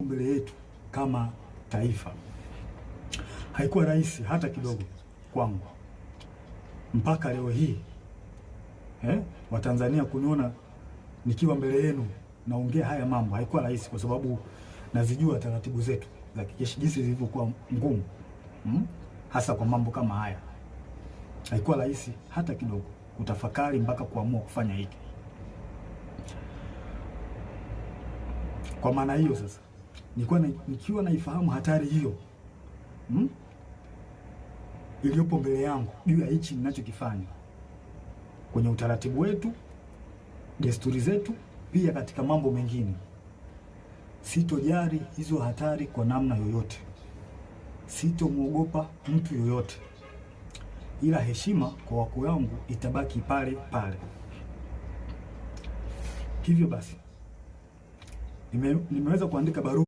mbele yetu kama taifa. Haikuwa rahisi hata kidogo kwangu mpaka leo hii Watanzania kuniona nikiwa mbele yenu naongea haya mambo. Haikuwa rahisi kwa sababu nazijua taratibu zetu za kijeshi jinsi zilivyokuwa ngumu, hasa kwa mambo kama haya. Haikuwa rahisi hata kidogo kutafakari mpaka kuamua kufanya hiki. Kwa maana hiyo sasa nikiwa naifahamu hatari hiyo iliyopo mbele yangu juu ya hichi ninachokifanya kwenye utaratibu wetu, desturi zetu, pia katika mambo mengine, sitojali hizo hatari kwa namna yoyote, sitomwogopa mtu yoyote, ila heshima kwa wakuu wangu itabaki pale pale. Hivyo basi nimeweza kuandika barua